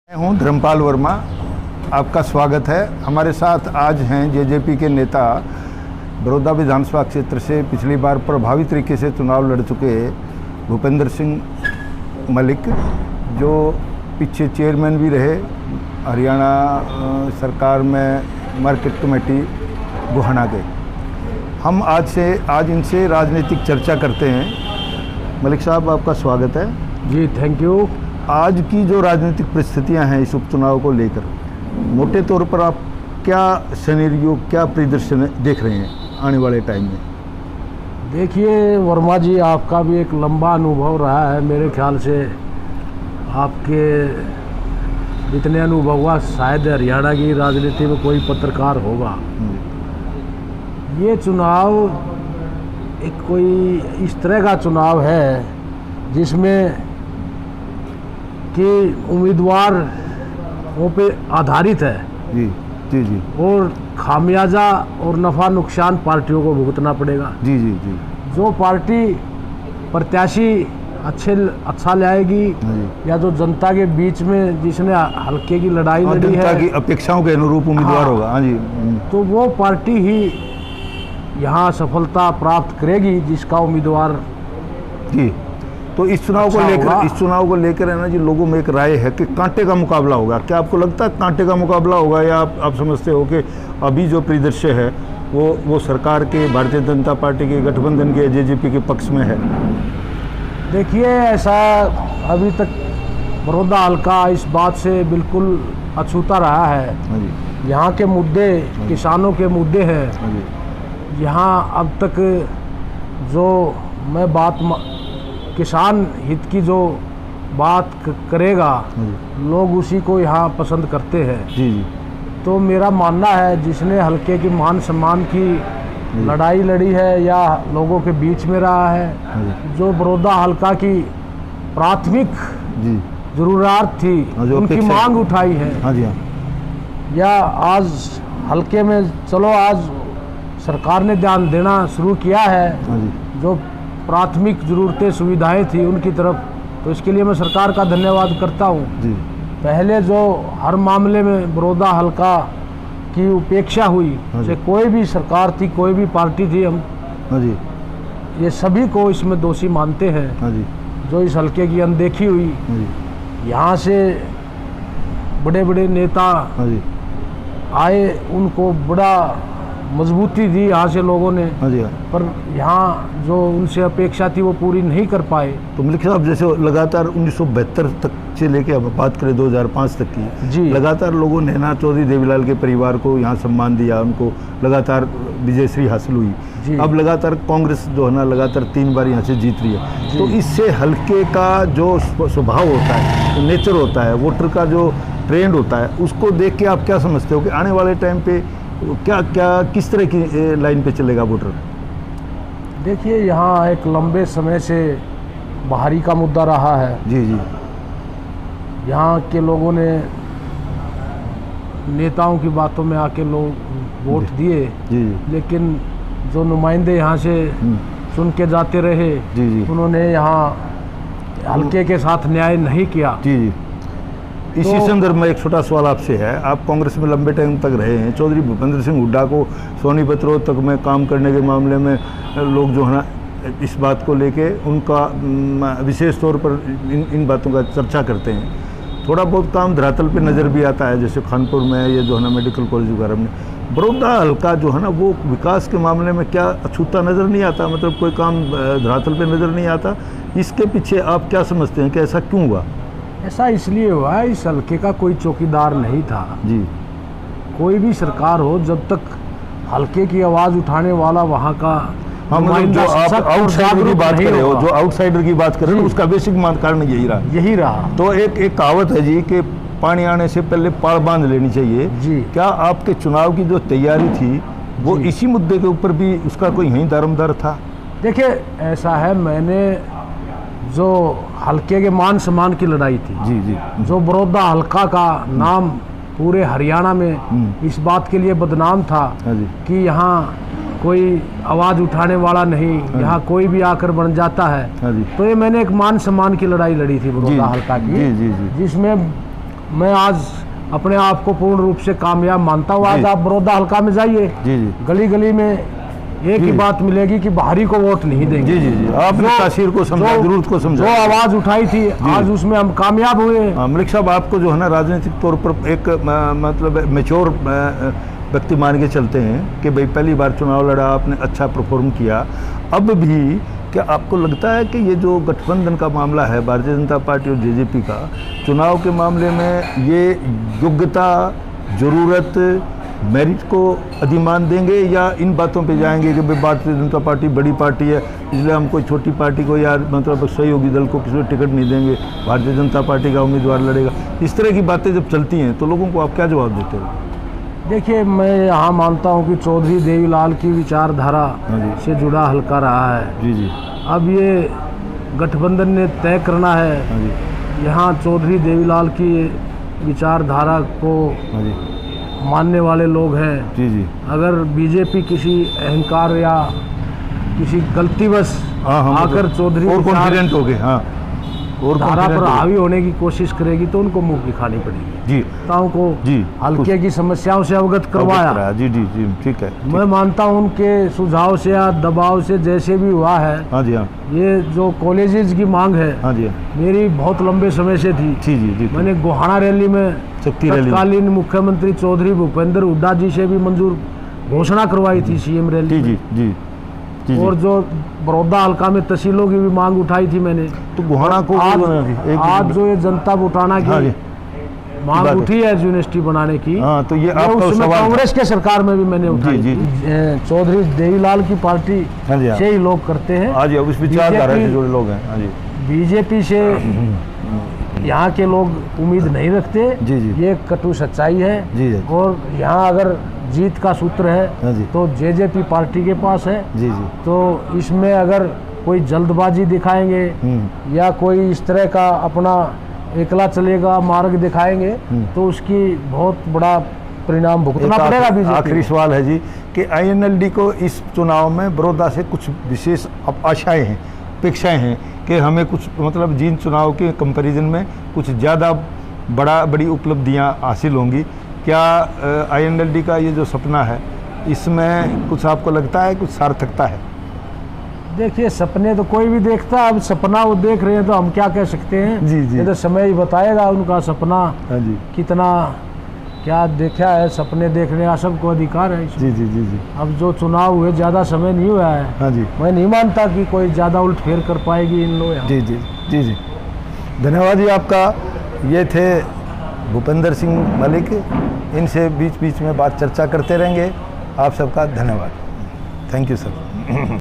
मैं हूं धर्मपाल वर्मा, आपका स्वागत है। हमारे साथ आज हैं जेजेपी के नेता, बड़ौदा विधानसभा क्षेत्र से पिछली बार प्रभावी तरीके से चुनाव लड़ चुके भूपेंद्र सिंह मलिक, जो पीछे चेयरमैन भी रहे हरियाणा सरकार में मार्केट कमेटी गोहाना के। हम आज इनसे राजनीतिक चर्चा करते हैं। मलिक साहब, आपका स्वागत है। जी, थैंक यू। आज की जो राजनीतिक परिस्थितियां हैं इस उपचुनाव को लेकर, मोटे तौर पर आप क्या सिनेरियो, क्या परिदृश्य देख रहे हैं आने वाले टाइम में? देखिए वर्मा जी, आपका भी एक लंबा अनुभव रहा है। मेरे ख्याल से आपके जितने अनुभव हुआ, शायद हरियाणा की राजनीति में कोई पत्रकार होगा। ये चुनाव एक कोई इस तरह का चुनाव है जिसमें कि उम्मीदवार वो पे आधारित है। जी जी जी। और खामियाजा और नफ़ा नुकसान पार्टियों को भुगतना पड़ेगा। जी जी जी। जो पार्टी प्रत्याशी अच्छा लाएगी या जो जनता के बीच में जिसने हल्के की लड़ाई लड़ी है, जनता की अपेक्षाओं के अनुरूप उम्मीदवार होगा। हाँ जी। तो वो पार्टी ही यहाँ सफलता प्राप्त करेगी जिसका उम्मीदवार। जी, तो इस चुनाव को लेकर है ना जी, लोगों में एक राय है कि कांटे का मुकाबला होगा। क्या आपको लगता है कांटे का मुकाबला होगा, या आप समझते हो कि अभी जो परिदृश्य है वो सरकार के, भारतीय जनता पार्टी के गठबंधन के, जेजेपी के पक्ष में है? देखिए, ऐसा अभी तक बड़ौदा हल्का इस बात से बिल्कुल अछूता रहा है। यहाँ के मुद्दे किसानों के मुद्दे हैं। यहाँ अब तक जो मैं बात किसान हित की जो बात करेगा, लोग उसी को यहाँ पसंद करते हैं। जी जी। तो मेरा मानना है जिसने हल्के की मान सम्मान की लड़ाई लड़ी है या लोगों के बीच में रहा है, जो बड़ौदा हल्का की प्राथमिक जरूरत थी, उनकी मांग उठाई है। हाँ जी हाँ। या आज हल्के में चलो आज सरकार ने ध्यान देना शुरू किया है, जो प्राथमिक ज़रूरतें सुविधाएं थी उनकी तरफ, तो इसके लिए मैं सरकार का धन्यवाद करता हूँ। पहले जो हर मामले में बड़ौदा हल्का की उपेक्षा हुई, चाहे कोई भी सरकार थी, कोई भी पार्टी थी, हम ये सभी को इसमें दोषी मानते हैं। जो इस हल्के की अनदेखी हुई, यहाँ से बड़े बड़े नेता आए, उनको बड़ा मजबूती दी यहाँ से लोगों ने, पर यहाँ जो उनसे अपेक्षा थी वो पूरी नहीं कर पाए। तो मलिक साहब, जैसे लगातार 1972 तक से लेके अब बात करें 2005 तक की जी, लगातार लोगों ने ना चौधरी देवीलाल के परिवार को यहाँ सम्मान दिया, उनको लगातार विजयश्री हासिल हुई। अब लगातार कांग्रेस जो है ना लगातार 3 बार यहाँ से जीत रही है। तो इससे हल्के का जो स्वभाव होता है, जो नेचर होता है, वोटर का जो ट्रेंड होता है, उसको देख के आप क्या समझते हो कि आने वाले टाइम पे किस तरह की लाइन पे चलेगा वोटर? देखिए, यहाँ एक लंबे समय से बाहरी का मुद्दा रहा है। जी जी। यहाँ के लोगों ने नेताओं की बातों में आके लोग वोट दिए, लेकिन जो नुमाइंदे यहाँ से चुन के जाते रहे, उन्होंने यहाँ हल्के के साथ न्याय नहीं किया। जी जी। इसी संदर्भ में एक छोटा सवाल आपसे है। आप कांग्रेस में लंबे टाइम तक रहे हैं। चौधरी भूपेंद्र सिंह हुड्डा को सोनीपत तक में काम करने के मामले में लोग जो है ना इस बात को लेके उनका विशेष तौर पर इन बातों का चर्चा करते हैं। थोड़ा बहुत काम धरातल पे नज़र भी आता है, जैसे खानपुर में ये जो है ना मेडिकल कॉलेज वगैरह में। बड़ौदा हल्का जो है ना वो विकास के मामले में क्या अछूता नज़र नहीं आता? मतलब कोई काम धरातल पे नज़र नहीं आता। इसके पीछे आप क्या समझते हैं कि ऐसा क्यों हुआ? ऐसा इसलिए हुआ है, इस हल्के का कोई चौकीदार नहीं था। जी। कोई भी सरकार हो, जब तक हल्के की आवाज़ उठाने वाला वहाँ का जो आप आउटसाइडर की बात कर रहे हो, जो आउटसाइडर की बात कर रहे हो, उसका बेसिक कारण यही रहा। तो एक कहावत है जी कि पानी आने से पहले पाड़ बांध लेनी चाहिए जी। क्या आपके चुनाव की जो तैयारी थी वो इसी मुद्दे के ऊपर भी उसका कोई यहीं दारोमदार था? देखिए, ऐसा है, मैंने जो हल्के के मान सम्मान की लड़ाई थी, जी जी, जो बड़ौदा हल्का का नाम पूरे हरियाणा में इस बात के लिए बदनाम था कि यहाँ कोई आवाज़ उठाने वाला नहीं, यहाँ कोई भी आकर बन जाता है। तो ये मैंने एक मान सम्मान की लड़ाई लड़ी थी बड़ौदा हल्का की, जिसमें मैं आज अपने आप को पूर्ण रूप से कामयाब मानता हूँ। आज जी। आप बड़ौदा हल्का में जाइए, जी जी गली गली में एक ही जी। बात मिलेगी कि बाहरी को वोट नहीं देंगे। जी जी जी आपने तासीर को समझा, जरूरत को समझा। जो आवाज़ उठाई थी आज उसमें हम कामयाब हुए। मलिक साहब, आपको जो है ना राजनीतिक तौर पर एक मतलब मेच्योर व्यक्ति मान के चलते हैं कि भाई पहली बार चुनाव लड़ा, आपने अच्छा परफॉर्म किया। अब भी क्या आपको लगता है कि ये जो गठबंधन का मामला है भारतीय जनता पार्टी और जेजेपी का, चुनाव के मामले में ये योग्यता, ज़रूरत, मेरिट को अधिमान देंगे या इन बातों पे जाएंगे कि भाई भारतीय जनता पार्टी बड़ी पार्टी है इसलिए हम कोई छोटी पार्टी को या मतलब सहयोगी दल को किसी को टिकट नहीं देंगे, भारतीय जनता पार्टी का उम्मीदवार लड़ेगा? इस तरह की बातें जब चलती हैं तो लोगों को आप क्या जवाब देते हो? देखिए, मैं यहाँ मानता हूँ कि चौधरी देवीलाल की विचारधारा से जुड़ा हल्का रहा है। जी जी अब ये गठबंधन ने तय करना है। हाँ जी यहाँ चौधरी देवीलाल की विचारधारा को हाँ जी मानने वाले लोग हैं। जी जी अगर बीजेपी किसी अहंकार या किसी गलतीवश हाँ हाँ आकर चौधरी और विचार कॉन्फिडेंट हो गए, हाँ और धारा confident पर हो गए। हावी होने की कोशिश करेगी तो उनको मुंह दिखानी पड़ेगी। जी नेताओं को जी हल्के की समस्याओं से अवगत करवाया। जी जी जी ठीक है। मैं मानता हूं उनके सुझाव से या दबाव से जैसे भी हुआ है, हाँ जी हाँ ये जो कॉलेजेस की मांग है हाँ जी हाँ मेरी बहुत लंबे समय से थी। जी जी जी मैंने गोहाना रैली में शक्ति रैली में। तत्कालीन मुख्यमंत्री चौधरी भूपेंद्र हुड्डा जी से भी मंजूर घोषणा करवाई थी सीएम रैली जी में। जी जी जी और जो बड़ौदा हल्का में तहसीलों की भी मांग उठाई थी मैंने। तो गोहाना को आज जो ये जनता बटाना हाँ जी की मांग बात है। उठी है यूनिवर्सिटी बनाने की, हाँ तो ये वो आपका उसमें सवाल था। कांग्रेस के सरकार में भी मैंने उठाई जी, थी। चौधरी देवीलाल की पार्टी हाँ जी हाँ से ही लोग करते हैं। हाँ जी उस विचारधारा से जुड़े लोग हैं। हाँ जी बीजेपी से यहाँ के लोग उम्मीद नहीं रखते। जी, जी। ये कटु सच्चाई है। जी, जी। और यहाँ अगर जीत का सूत्र हाँ जी। है तो जेजेपी पार्टी के पास है। जी जी तो इसमें अगर कोई जल्दबाजी दिखाएंगे या कोई इस तरह का अपना एकला चलेगा मार्ग दिखाएंगे तो उसकी बहुत बड़ा परिणाम भुगतना पड़ेगा बीजेपी। आखिरी सवाल है जी कि आईएनएलडी को इस चुनाव में बड़ौदा से कुछ विशेष आशाएं हैं, अपेक्षाएं हैं कि हमें कुछ मतलब जिन चुनाव के कंपैरिजन में कुछ ज़्यादा बड़ी उपलब्धियां हासिल होंगी। क्या आईएनएलडी का ये जो सपना है इसमें कुछ आपको लगता है कुछ सार्थकता है? देखिए, सपने तो कोई भी देखता है। अब सपना वो देख रहे हैं तो हम क्या कह सकते हैं। जी, जी। ये तो समय ही बताएगा उनका सपना हाँ जी कितना क्या देखा है। सपने देखने का सबको अधिकार है इसमें। जी जी जी जी अब जो चुनाव हुए ज़्यादा समय नहीं हुआ है। हाँ जी मैं नहीं मानता कि कोई ज़्यादा उलटफेर कर पाएगी इन लोग यहाँ। जी जी जी जी धन्यवाद जी आपका। ये थे भूपेंद्र सिंह मलिक। इनसे बीच बीच में बात चर्चा करते रहेंगे। आप सबका धन्यवाद। Thank you sir.